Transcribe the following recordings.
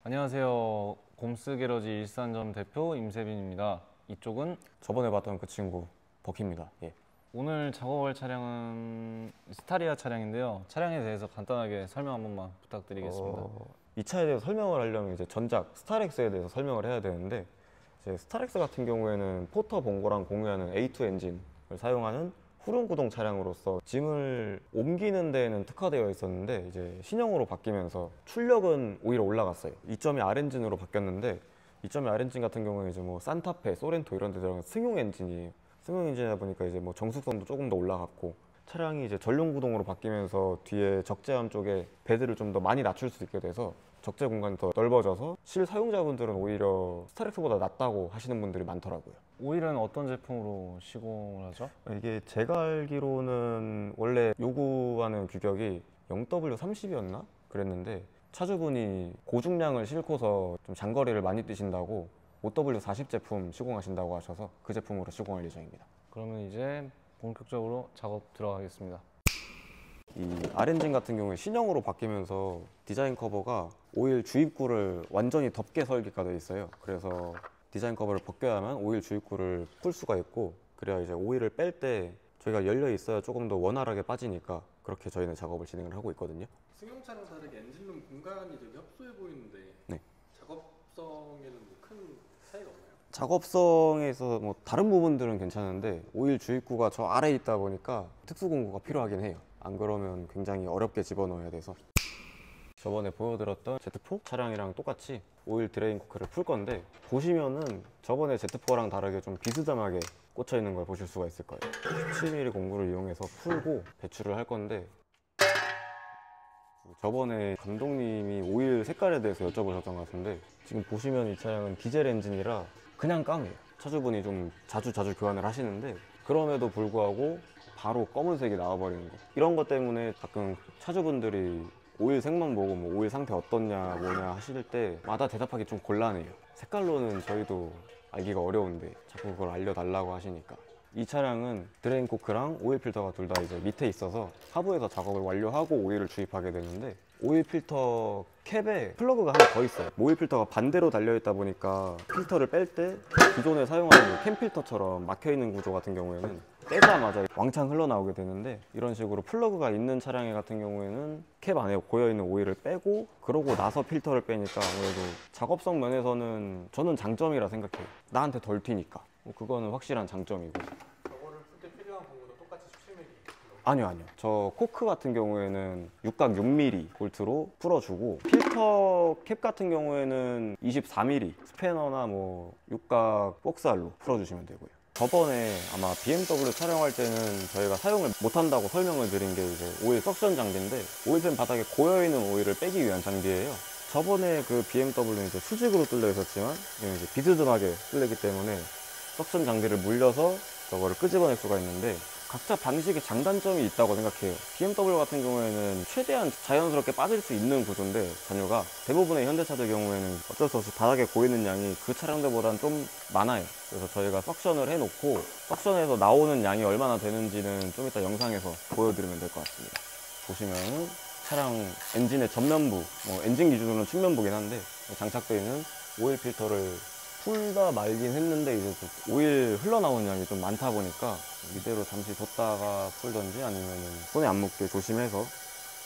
안녕하세요. 곰스 게러지 일산점 대표 임세빈입니다. 이쪽은 저번에 봤던 그 친구 버키입니다. 예. 오늘 작업할 차량은 스타리아 차량인데요. 차량에 대해서 간단하게 설명 한 번만 부탁드리겠습니다. 이 차에 대해서 설명을 하려면 이제 전작 스타렉스에 대해서 설명을 해야 되는데, 이제 스타렉스 같은 경우에는 포터 봉고랑 공유하는 A2 엔진을 사용하는 후륜구동 차량으로서 짐을 옮기는 데에는 특화되어 있었는데, 이제 신형으로 바뀌면서 출력은 오히려 올라갔어요. 2.2R 엔진으로 바뀌었는데, 2.2R 엔진 같은 경우에 이제 뭐 산타페, 소렌토 이런 데 들어간 승용 엔진이에요. 승용 엔진이다 보니까 이제 뭐 정숙성도 조금 더 올라갔고, 차량이 이제 전륜 구동으로 바뀌면서 뒤에 적재함 쪽에 배드를 좀 더 많이 낮출 수 있게 돼서 적재 공간이 더 넓어져서 실사용자분들은 오히려 스타렉스보다 낫다고 하시는 분들이 많더라고요. 오일은 어떤 제품으로 시공을 하죠? 이게 제가 알기로는 원래 요구하는 규격이 0W30이었나? 그랬는데 차주분이 고중량을 싣고서 좀 장거리를 많이 뛰신다고 5W40 제품 시공하신다고 하셔서 그 제품으로 시공할 예정입니다. 그러면 이제 본격적으로 작업 들어가겠습니다. 이 R엔진 같은 경우에 신형으로 바뀌면서 디자인 커버가 오일 주입구를 완전히 덮게 설계가 되어 있어요. 그래서 디자인 커버를 벗겨야만 오일 주입구를 풀 수가 있고, 그래야 이제 오일을 뺄 때 저희가 열려 있어야 조금 더 원활하게 빠지니까 그렇게 저희는 작업을 진행을 하고 있거든요. 승용차랑 다르게 엔진룸 공간이 되게 협소해 보이는데 네. 작업성에는 뭐 큰 차이가 없나요? 작업성에서 뭐 다른 부분들은 괜찮은데 오일 주입구가 저 아래에 있다 보니까 특수 공구가 필요하긴 해요. 안 그러면 굉장히 어렵게 집어넣어야 돼서. 저번에 보여드렸던 Z4 차량이랑 똑같이 오일 드레인 코크를 풀 건데, 보시면은 저번에 Z4랑 다르게 좀 비스듬하게 꽂혀 있는 걸 보실 수가 있을 거예요. 17mm 공구를 이용해서 풀고 배출을 할 건데, 저번에 감독님이 오일 색깔에 대해서 여쭤보셨던 것 같은데, 지금 보시면 이 차량은 디젤 엔진이라 그냥 까매요. 차주분이 좀 자주 교환을 하시는데, 그럼에도 불구하고 바로 검은색이 나와버리는 거, 이런 것 때문에 가끔 차주분들이 오일 색만 보고 뭐 오일 상태 어떻냐 뭐냐 하실 때마다 대답하기 좀 곤란해요. 색깔로는 저희도 알기가 어려운데 자꾸 그걸 알려달라고 하시니까. 이 차량은 드레인 코크랑 오일 필터가 둘 다 이제 밑에 있어서 하부에서 작업을 완료하고 오일을 주입하게 되는데, 오일 필터 캡에 플러그가 하나 더 있어요. 오일 필터가 반대로 달려있다 보니까 필터를 뺄 때 기존에 사용하는 캠 필터처럼 막혀있는 구조 같은 경우에는 빼자마자 왕창 흘러나오게 되는데, 이런 식으로 플러그가 있는 차량 같은 경우에는 캡 안에 고여있는 오일을 빼고 그러고 나서 필터를 빼니까 아무래도 작업성 면에서는 저는 장점이라 생각해요. 나한테 덜 튀니까. 그거는 확실한 장점이고. 저거를 풀 때 필요한 공구도 똑같이 17mm? 아니요. 저 코크 같은 경우에는 육각 6mm 볼트로 풀어주고, 필터 캡 같은 경우에는 24mm 스패너나 뭐 육각 복사알로 풀어주시면 되고요. 저번에 아마 BMW 촬영할 때는 저희가 사용을 못한다고 설명을 드린 게 이제 오일 석션 장비인데, 오일팬 바닥에 고여있는 오일을 빼기 위한 장비예요. 저번에 그 BMW는 이제 수직으로 뚫려 있었지만 이건 이제 비스듬하게 뚫리기 때문에 석션 장비를 물려서 저거를 끄집어낼 수가 있는데, 각자 방식의 장단점이 있다고 생각해요. BMW 같은 경우에는 최대한 자연스럽게 빠질 수 있는 구조인데, 전유가 대부분의 현대차들 경우에는 어쩔 수 없이 바닥에 고이는 양이 그 차량들보다는 좀 많아요. 그래서 저희가 석션을 해놓고 석션에서 나오는 양이 얼마나 되는지는 좀 이따 영상에서 보여드리면 될 것 같습니다. 보시면 차량 엔진의 전면부, 엔진 기준으로는 측면부긴 한데 장착되어 있는 오일 필터를 풀다 말긴 했는데, 이제 오일 흘러나오는 양이 좀 많다 보니까 이대로 잠시 뒀다가 풀던지 아니면 손에 안 묻게 조심해서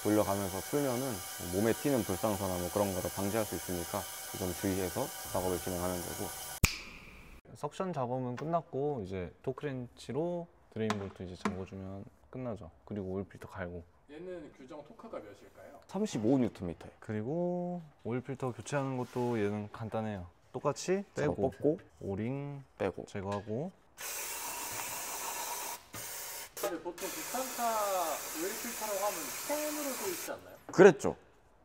돌려가면서 풀면은 몸에 튀는 불상사나 뭐 그런 거를 방지할 수 있으니까 그 점 주의해서 작업을 진행하면 되고. 석션 작업은 끝났고 이제 토크렌치로 드레인 볼트 이제 잠궈주면 끝나죠. 그리고 오일 필터 갈고, 얘는 규정 토크가 몇일까요? 35Nm. 그리고 오일 필터 교체하는 것도 얘는 간단해요. 똑같이 빼고 빼고 뽑고 오링 빼고. 제거하고. 근데 보통 국산차 오일 필터라고 하면 캔으로 돼 있지 않나요? 그랬죠,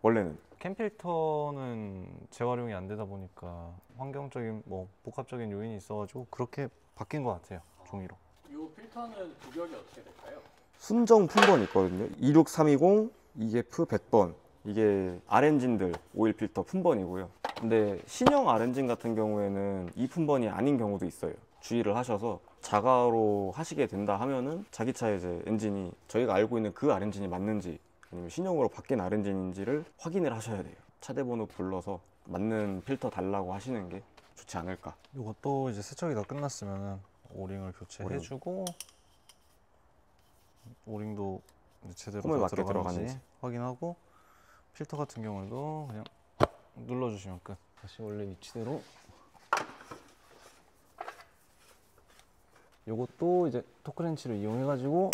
원래는. 캠 필터는 재활용이 안 되다 보니까 환경적인 뭐 복합적인 요인이 있어가지고 그렇게 바뀐 것 같아요, 종이로. 이 필터는 규격이 어떻게 될까요? 순정 품번이 있거든요. 26320 EF 100번. 이게 R엔진들 오일 필터 품번이고요. 근데 신형 R엔진 같은 경우에는 이 품번이 아닌 경우도 있어요. 주의를 하셔서 자가로 하시게 된다 하면은 자기 차의 이제 엔진이 저희가 알고 있는 그 R엔진이 맞는지 아니면 신형으로 바뀐 R엔진인지를 확인을 하셔야 돼요. 차대 번호 불러서 맞는 필터 달라고 하시는 게 좋지 않을까. 이것도 이제 세척이 다 끝났으면은 오링을 교체해주고 오링도 이제 제대로 홈에 다 맞게 들어가는지 들어가는지. 확인하고 필터 같은 경우에도 그냥 눌러주시면 끝. 다시 원래 위치대로. 요것도 이제 토크렌치를 이용해가지고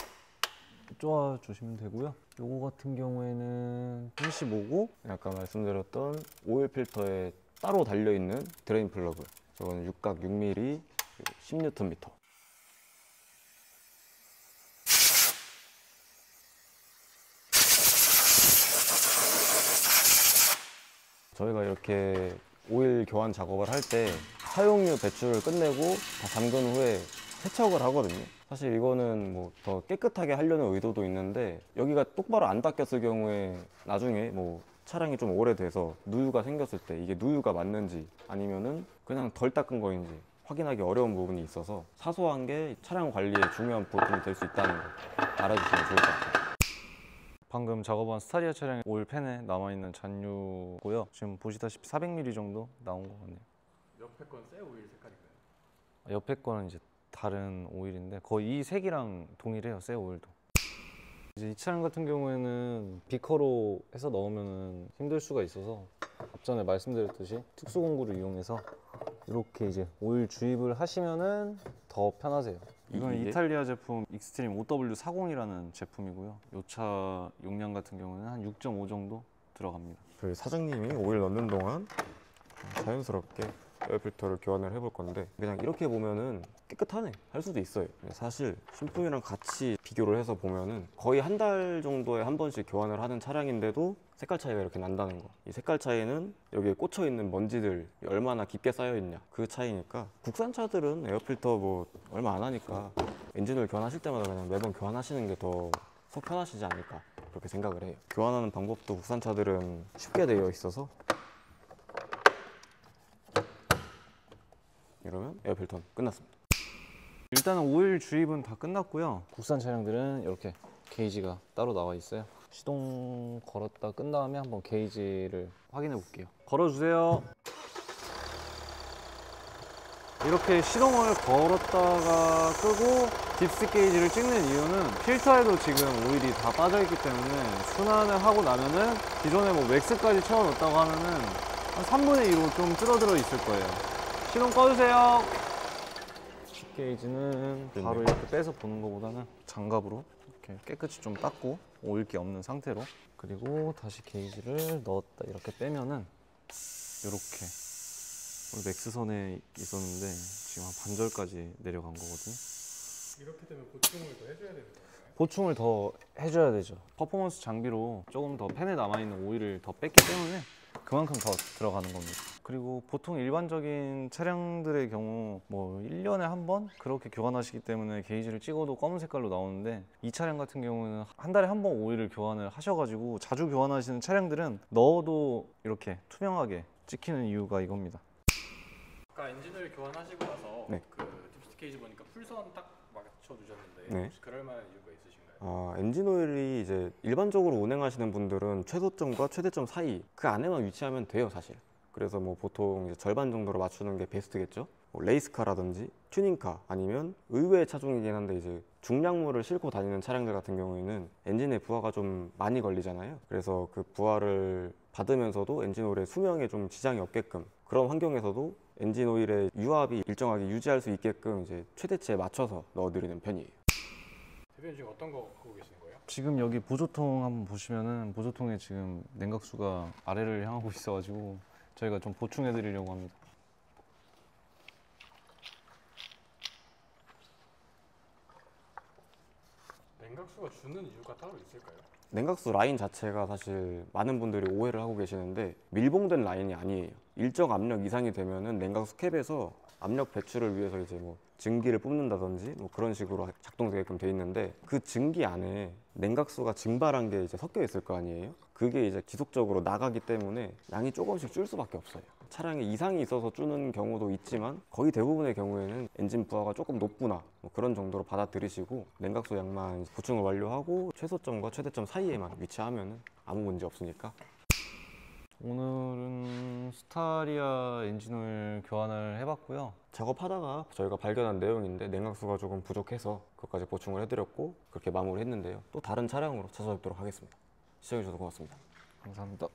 쪼아주시면 되고요. 요거 같은 경우에는 75고 아까 말씀드렸던 오일 필터에 따로 달려있는 드레인 플러그, 저거는 육각 6mm 10Nm. 저희가 이렇게 오일 교환 작업을 할 때 사용유 배출을 끝내고 다 잠근 후에 세척을 하거든요. 사실 이거는 뭐 더 깨끗하게 하려는 의도도 있는데, 여기가 똑바로 안 닦였을 경우에 나중에 뭐 차량이 좀 오래돼서 누유가 생겼을 때 이게 누유가 맞는지 아니면은 그냥 덜 닦은 거인지 확인하기 어려운 부분이 있어서 사소한 게 차량 관리에 중요한 부분이 될 수 있다는 거 알아주시면 좋을 것 같아요. 방금 작업한 스타리아 차량의 오일 팬에 남아있는 잔유고요. 지금 보시다시피 400ml 정도 나온 것 같네요. 옆에 건 새 오일 색깔인가요? 옆에 거는 이제 다른 오일인데 거의 이 색이랑 동일해요. 새 오일도. 이제 이 차량 같은 경우에는 비커로 해서 넣으면 힘들 수가 있어서 앞전에 말씀드렸듯이 특수 공구를 이용해서 이렇게 이제 오일 주입을 하시면은 더 편하세요. 이건 이게? 이탈리아 제품 익스트림 OW40이라는 제품이고요. 이 차 용량 같은 경우는 한 6.5 정도 들어갑니다. 저희 사장님이 오일 넣는 동안 자연스럽게 에어필터를 교환을 해볼 건데, 그냥 이렇게 보면은 깨끗하네 할 수도 있어요. 사실 신품이랑 같이 비교를 해서 보면은 거의 한 달 정도에 한 번씩 교환을 하는 차량인데도 색깔 차이가 이렇게 난다는 거. 이 색깔 차이는 여기에 꽂혀 있는 먼지들 얼마나 깊게 쌓여 있냐 그 차이니까, 국산차들은 에어필터 뭐 얼마 안 하니까 엔진오일 교환하실 때마다 그냥 매번 교환하시는 게 더 속 편하시지 않을까 그렇게 생각을 해요. 교환하는 방법도 국산차들은 쉽게 되어 있어서 이러면 에어필터는 끝났습니다. 일단은 오일 주입은 다 끝났고요. 국산 차량들은 이렇게 게이지가 따로 나와 있어요. 시동 걸었다 끈 다음에 한번 게이지를 확인해 볼게요. 걸어주세요. 이렇게 시동을 걸었다가 끄고 딥스 게이지를 찍는 이유는 필터에도 지금 오일이 다 빠져있기 때문에 순환을 하고 나면은 기존에 뭐 맥스까지 채워넣었다고 하면은 한 3분의 2로 좀 줄어들어 있을 거예요. 시동 꺼주세요. 게이지는 바로 이렇게 빼서 보는 것보다는 장갑으로 이렇게 깨끗이 좀 닦고 오일기 없는 상태로, 그리고 다시 게이지를 넣었다 이렇게 빼면은 이렇게 우리 맥스선에 있었는데 지금 한 반절까지 내려간 거거든요. 이렇게 되면 보충을 더 해줘야 되는 건가요? 보충을 더 해줘야 되죠. 퍼포먼스 장비로 조금 더 팬에 남아있는 오일을 더 뺐기 때문에 그만큼 더 들어가는 겁니다. 그리고 보통 일반적인 차량들의 경우 뭐 1년에 한 번 그렇게 교환하시기 때문에 게이지를 찍어도 검은 색깔로 나오는데, 이 차량 같은 경우는 한 달에 한 번 오일을 교환을 하셔가지고 자주 교환하시는 차량들은 넣어도 이렇게 투명하게 찍히는 이유가 이겁니다. 아까 엔진오일 교환하시고 나서 네. 그 딥스 게이지 보니까 풀선 딱 맞춰주셨는데 네. 혹시 그럴 만한 이유가 있으신가요? 엔진 오일이 이제 일반적으로 운행하시는 분들은 최소점과 최대점 사이 그 안에만 위치하면 돼요, 사실. 그래서 뭐 보통 이제 절반 정도로 맞추는 게 베스트겠죠. 뭐 레이스카라든지 튜닝카 아니면 의외의 차종이긴 한데 이제 중량물을 싣고 다니는 차량들 같은 경우에는 엔진에 부하가 좀 많이 걸리잖아요. 그래서 그 부하를 받으면서도 엔진 오일의 수명에 좀 지장이 없게끔, 그런 환경에서도 엔진 오일의 유압이 일정하게 유지할 수 있게끔 이제 최대치에 맞춰서 넣어드리는 편이에요. 대표님 지금 어떤 거 갖고 계시는 거예요? 지금 여기 보조통 한번 보시면은 보조통에 지금 냉각수가 아래를 향하고 있어가지고 저희가 좀 보충해 드리려고 합니다. 냉각수가 주는 이유가 따로 있을까요? 냉각수 라인 자체가 사실 많은 분들이 오해를 하고 계시는데 밀봉된 라인이 아니에요. 일정 압력 이상이 되면은 냉각수 캡에서 압력 배출을 위해서 이제 뭐 증기를 뽑는다든지 뭐 그런 식으로 작동되게끔 돼 있는데, 그 증기 안에 냉각수가 증발한 게 이제 섞여 있을 거 아니에요. 그게 이제 지속적으로 나가기 때문에 양이 조금씩 줄 수밖에 없어요. 차량에 이상이 있어서 주는 경우도 있지만 거의 대부분의 경우에는 엔진 부하가 조금 높구나 뭐 그런 정도로 받아들이시고 냉각수 양만 보충을 완료하고 최소점과 최대점 사이에만 위치하면 아무 문제 없으니까. 오늘은 스타리아 엔진오일 교환을 해봤고요. 작업하다가 저희가 발견한 내용인데 냉각수가 조금 부족해서 그것까지 보충을 해드렸고 그렇게 마무리했는데요. 또 다른 차량으로 찾아뵙도록 하겠습니다. 시청해주셔서 고맙습니다. 감사합니다.